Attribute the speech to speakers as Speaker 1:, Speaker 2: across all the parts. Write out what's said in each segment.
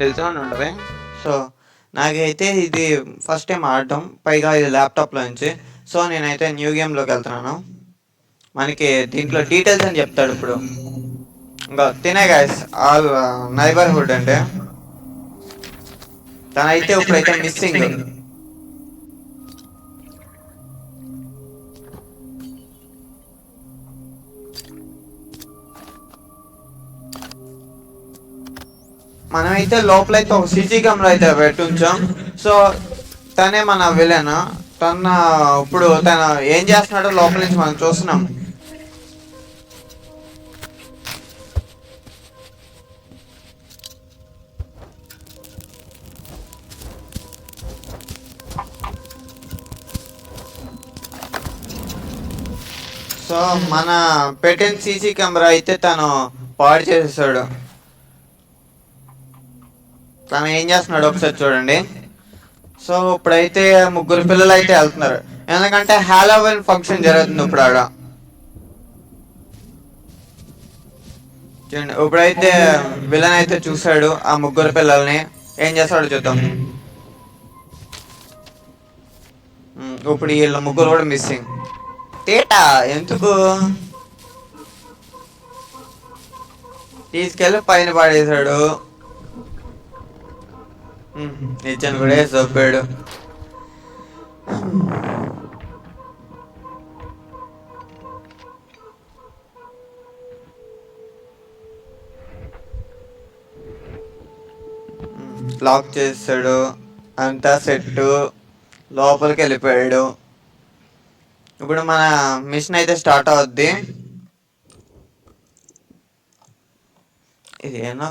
Speaker 1: తెలిసిన ఉండవే. సో నాకైతే ఇది ఫస్ట్ టైం ఆడటం, పైగా ఇది ల్యాప్టాప్లో నుంచి. సో నేనైతే న్యూ గేమ్లోకి వెళ్తున్నాను. మనకి దీంట్లో డీటెయిల్స్ అని చెప్తాడు ఇప్పుడు. ఇంకా తినే గాయస్ ఆల్ నైబర్హుడ్ అంటే తనైతే ఇప్పుడైతే మిస్సింగ్. మనమైతే లోపలైతే ఒక సీసీ కెమెరా అయితే పెట్టుంచాం. సో తనే మన విలన్. తన ఇప్పుడు తన ఏం చేస్తున్నాడో లోపల నుంచి మనం చూస్తున్నాం. సో మన పెట్టిన సీసీ కెమెరా అయితే తను పాడు చేసేసాడు. తను ఏం చేస్తున్నాడు ఒకసారి చూడండి. సో ఇప్పుడైతే ముగ్గురు పిల్లలు అయితే వెళ్తున్నారు, ఎందుకంటే హాలోవీన్ ఫంక్షన్ జరుగుతుంది ఇప్పుడు ఆడ. చూడండి ఇప్పుడైతే విలన్ అయితే చూసాడు ఆ ముగ్గురు పిల్లల్ని. ఏం చేస్తాడో చూద్దాం. ఇప్పుడు వీళ్ళ ముగ్గురు కూడా మిస్సింగ్. తేటా ఎందుకు తీసుకెళ్ళి పైన పడేశాడు. నిచ్చెన కూడా చంపాడు. లాక్ చేసాడు, అంతా సెట్. లోపలికి వెళ్ళిపోయాడు. ఇప్పుడు మన మిషన్ అయితే స్టార్ట్ అవుద్ది. ఇది ఏనా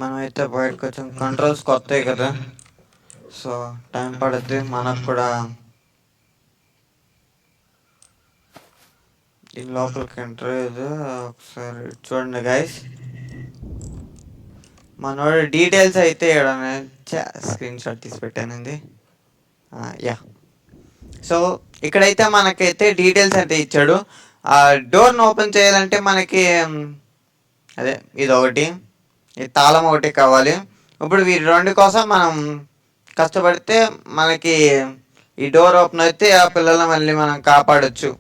Speaker 1: మనమైతే బయటకు వచ్చాం. కంట్రోల్స్ కొత్తవి కదా, సో టైం పడుద్ది మనకు కూడా. దీని లోపలికి ఎంటర్ అయ్యేది ఒకసారి చూడండి గైస్. మనోడు డీటెయిల్స్ అయితే స్క్రీన్ షాట్ తీసి పెట్టానండి. యా, సో ఇక్కడైతే మనకైతే డీటెయిల్స్ అయితే ఇచ్చాడు. ఆ డోర్ని ఓపెన్ చేయాలంటే మనకి అదే ఇది ఒకటి, ఈ తాళం ఒకటి కావాలి. ఇప్పుడు వీటి రెండు కోసం మనం కష్టపడితే మనకి ఈ డోర్ ఓపెన్ అయితే ఆ పిల్లల్ని మళ్ళీ మనం కాపాడొచ్చు.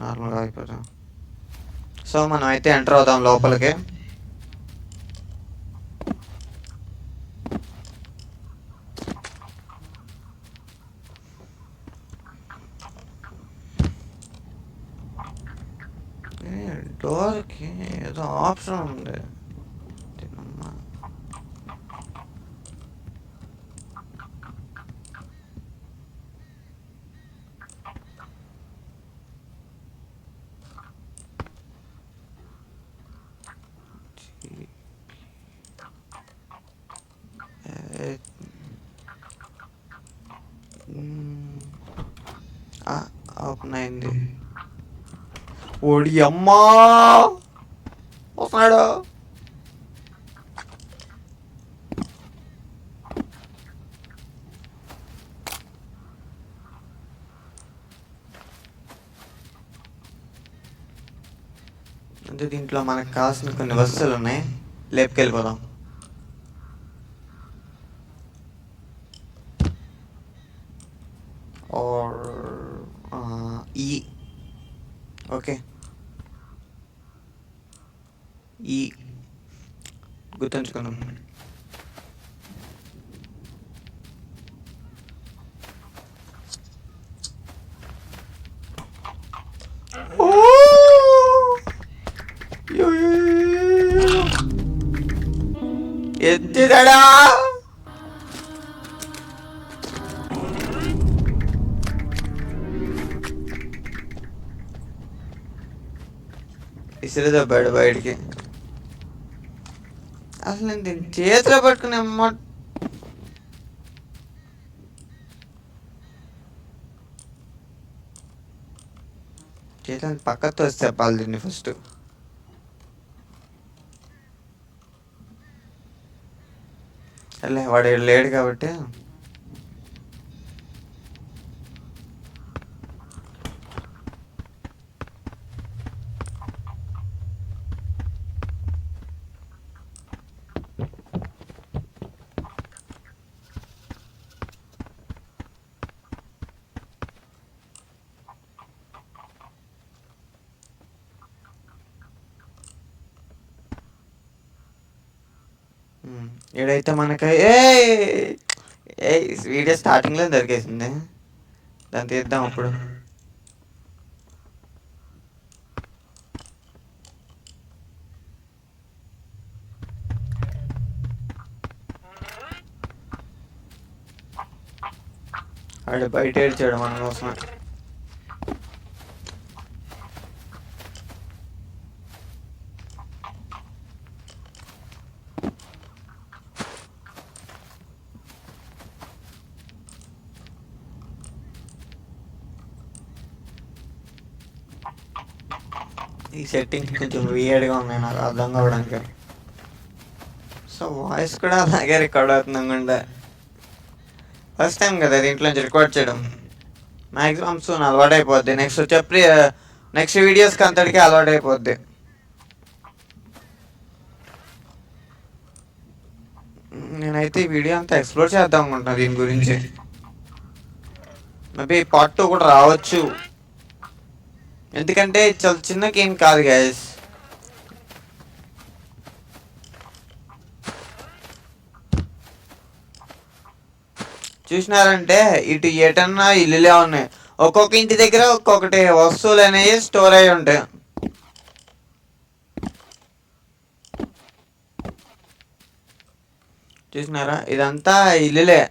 Speaker 1: నార్మల్గా అయిపోతాం. సో మనం అయితే ఎంటర్ అవుతాం లోపలికి. డోర్కి ఏదో ఆప్షన్ ఉంది. ఓపెన్ అయింది. ఓడి అమ్మా వస్తున్నాడు. అంటే దీంట్లో మనకు కావాల్సిన కొన్ని వస్తువులు ఉన్నాయి, లేపుకెళ్ళిపోదాం. ఈ ఓకే, ఈ గుర్తుంచుకుందాం. ఎత్తిదడా ఇసురు దబ్బాడు బయటికి. అసలు నేను దీన్ని చేతిలో పట్టుకుని అమ్మ చేతిలో పక్కతో వస్తే చెప్పాలి దీన్ని ఫస్ట్. సర్లే వాడు లేడు కాబట్టి ఈడైతే మనకి ఏ వీడియో స్టార్టింగ్లో దొరికేసింది. దాన్ని తీద్దాం అప్పుడు. ఆడ బయట ఏడ్చాడు మన కోసం. ఈ సెట్టింగ్స్ కొంచెం వియర్డ్గా ఉన్నాయి నాకు అర్థం కావడానికి. సో వాయిస్ కూడా అలాగే రికార్డ్ అవుతుంది అనుకుంటా. ఫస్ట్ టైం కదా దీంట్లో నుంచి రికార్డ్ చేయడం. మ్యాక్సిమం సూన్ అలవాటు అయిపోద్ది. నెక్స్ట్ వీడియోస్కి అంతటికీ అలవాటు అయిపోద్ది. నేనైతే ఈ వీడియో అంతా ఎక్స్ప్లోర్ చేద్దాం అనుకుంటున్నా దీని గురించి. మేబీ పార్ట్ 2 కూడా రావచ్చు. ఎందుకంటే చాలా చిన్న గేమ్ కాదు గైస్. చూసినారంటే ఇటు ఎటన్నా ఇల్లులే ఉన్నాయి. ఒక్కొక్క ఇంటి దగ్గర ఒక్కొక్కటి వస్తువులు అనేవి స్టోర్ అయి ఉంటాయి. చూసినారా, ఇదంతా ఇల్లులే.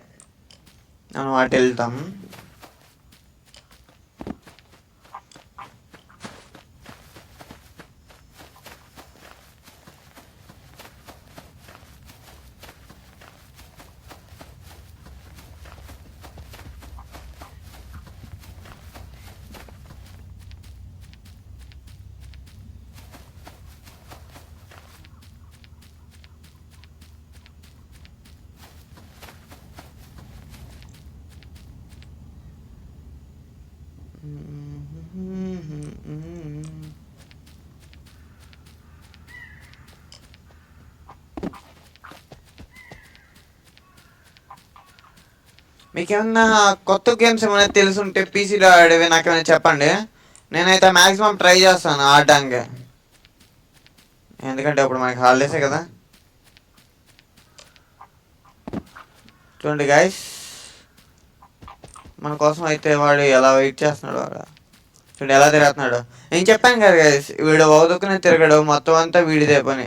Speaker 1: మనం వాటి వెళ్తాం. మీకేమన్నా కొత్త గేమ్స్ ఏమైనా తెలుసుంటే పీసీలో ఆడేవి నాకేమైనా చెప్పండి. నేనైతే మ్యాక్సిమం ట్రై చేస్తాను ఆడడానికి. ఎందుకంటే ఇప్పుడు మనకి హాలిడేసే కదా. చూడండి గైస్, మన కోసం అయితే వాడు ఎలా వెయిట్ చేస్తున్నాడు. వాడు చూడండి ఎలా తిరుగుతున్నాడు. నేను చెప్పాను కదా గైస్, వీడు వదుకునే తిరగడు, మొత్తం అంతా వీడిదే పని.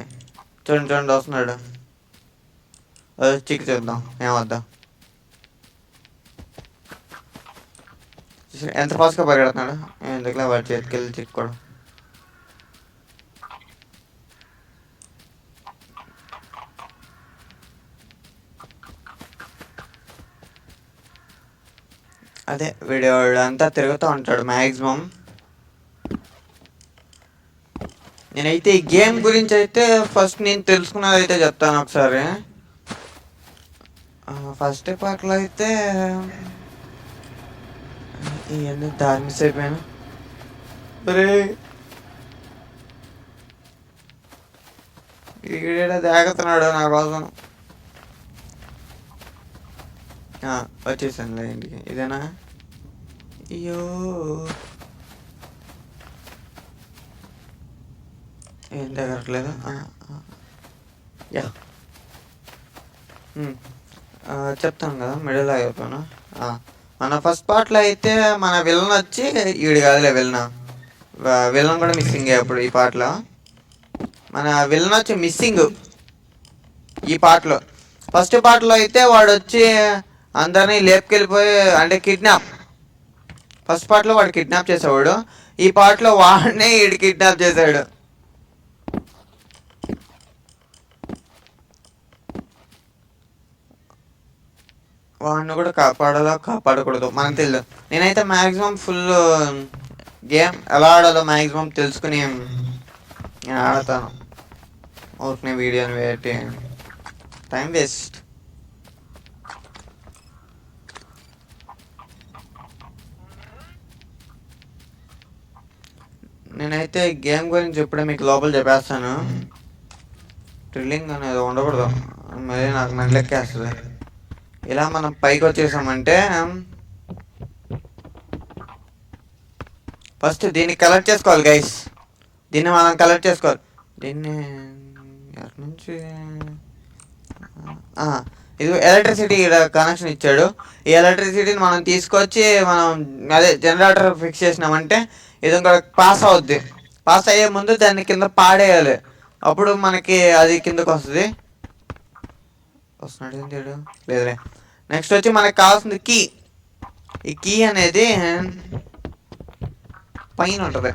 Speaker 1: చూడండి చూడండి వస్తున్నాడు. చిక్కు చూద్దాం ఏమొద్దాం. ఎంత ఫాస్ట్గా పరిగెడుతున్నాడు. ఎందుకులే వాడి చేతికి వెళ్ళి చిక్కుకోవడం. అదే వీడియో అంతా తిరుగుతూ ఉంటాడు మ్యాక్సిమం. నేనైతే ఈ గేమ్ గురించి అయితే ఫస్ట్ నేను తెలుసుకున్నది అయితే చెప్తాను ఒకసారి. ఫస్ట్ పార్ట్లో అయితే ఇవన్నీ దారి మిస్ అయిపోయాను. అరే ఈడ దాగుతున్నాడు నా కోసం. వచ్చేసానులే ఇంటికి. ఇదేనా? అయ్యో ఏం తగ్గట్లేదు. యా చెప్తాను కదా, మిడిల్ అయిపోయాను. మన ఫస్ట్ పార్ట్లో అయితే మన విలన్ వచ్చి ఈడు కాదులే విలన్ కూడా మిస్సింగ్ అప్పుడు ఈ పార్ట్లో. మన విలన్ వచ్చి మిస్సింగ్ ఈ పార్ట్లో. ఫస్ట్ పార్ట్లో అయితే వాడు వచ్చి అందరినీ లేపుకెళ్ళిపోయి అంటే కిడ్నాప్. ఫస్ట్ పార్ట్లో వాడు కిడ్నాప్ చేసేవాడు. ఈ పార్ట్లో వాడినే ఈడు కిడ్నాప్ చేశాడు. వాడిని కూడా కాపాడాలో కాపాడకూడదు మనకు తెలియదు. నేనైతే మ్యాక్సిమం ఫుల్ గేమ్ ఎలా ఆడాలో మ్యాక్సిమం తెలుసుకుని నేను ఆడతాను. ఊరికనే వీడియోని పెట్టి టైం వేస్ట్. నేనైతే గేమ్ గురించి ఇప్పుడే మీకు లోపల చెప్పేస్తాను. థ్రిల్లింగ్ అనేది ఉండకూడదు, మళ్ళీ నాకు మెంటలెక్కేస్తుంది. ఇలా మనం పైకి వచ్చేసామంటే ఫస్ట్ దీన్ని కలెక్ట్ చేసుకోవాలి గైస్. దీన్ని మనం కలెక్ట్ చేసుకోవాలి. దీన్ని ఎక్కడి నుంచి ఇది ఎలక్ట్రిసిటీ కనెక్షన్ ఇచ్చాడు. ఈ ఎలక్ట్రిసిటీని మనం తీసుకొచ్చి మనం అదే జనరేటర్ ఫిక్స్ చేసినామంటే ఇది ఇంకా పాస్ అవుద్ది. పాస్ అయ్యే ముందు దాన్ని కింద పాడేయాలి, అప్పుడు మనకి అది కిందకు వస్తుంది. వస్తున్నాడు ఏంటి లేదులే. నెక్స్ట్ వచ్చి మనకు కావాల్సింది కీ. ఈ కీ అనేది పైన ఉంటుంది.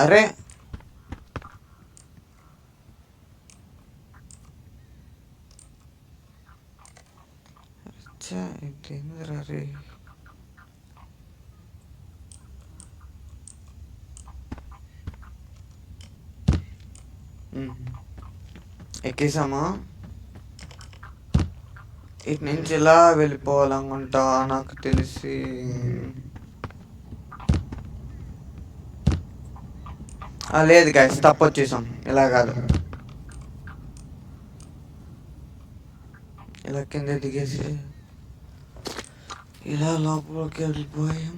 Speaker 1: అరే రే ఎక్కేసాము. ఇటు నుంచి ఇలా వెళ్ళిపోవాలనుకుంటా నాకు తెలిసి. లేదు గాయస్, తప్పు వచ్చేసాం. ఇలా కాదు, ఇలా కింద దిగేసి ఇలా లోపలికి వెళ్ళిపోయాం.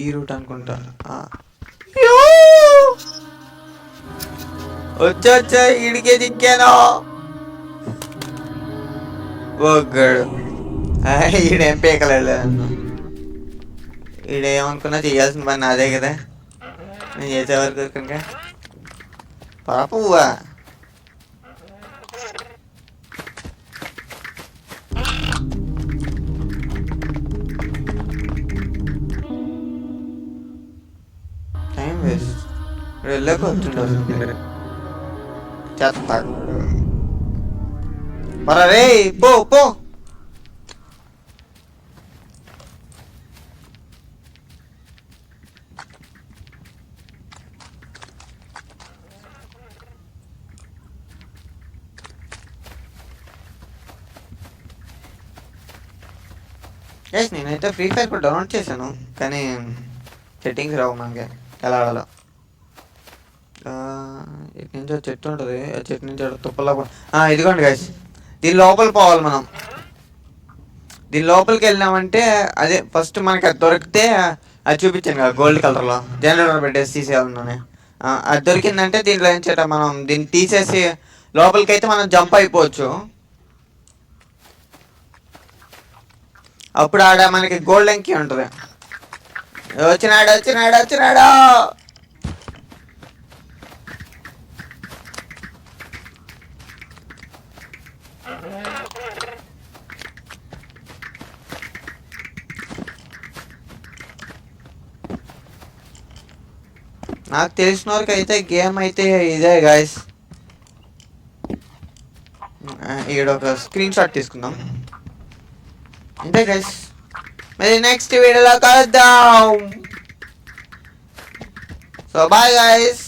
Speaker 1: ఈ రూట్ అనుకుంటా. వచ్చా ఇడికే దిక్కాను. ఒక్కడు ఈడేం పీకలేదు. ఈడేమనుకున్నా చేయాల్సిన పని నాదే కదా, నేను చేసేవరకు కనుక పాపువ్వా. Time waste. ఇప్పుడు వెళ్ళాక వచ్చిండ చేస్తాడు. రే పో పో. ఎస్ నేనైతే ఫ్రీ ఫైర్ కూడా డౌన్లోడ్ చేశాను, కానీ సెట్టింగ్స్ రావు మనకి ఎలా ఆడాలో. ఇటు నుంచి చెట్టు ఉంటుంది, ఆ చెట్టు నుంచి తుప్పలా. ఇదిగోండి గైస్, దీని లోపల పోవాలి మనం. దీని లోపలికి వెళ్ళినామంటే అదే ఫస్ట్ మనకి అది దొరికితే అది చూపించాను కదా గోల్డ్ కలర్లో జనరేటర్ పెట్టేసి తీసేయాలని. అది దొరికిందంటే దీంట్లో ఏం చేయటం, మనం దీన్ని తీసేసి లోపలికి అయితే మనం జంప్ అయిపోవచ్చు. అప్పుడు ఆడ మనకి గోల్డ్ ఎంకి ఉంటుంది. వచ్చినాడు వచ్చినాడు వచ్చినాడు. నాకు తెలిసిన వరకు అయితే గేమ్ అయితే ఇదే గాయస్. ఈడ ఒక స్క్రీన్ షాట్ తీసుకుందాం అంతే గైస్. మరి నెక్స్ట్ వీడియోలో కలుద్దాం. So bye guys.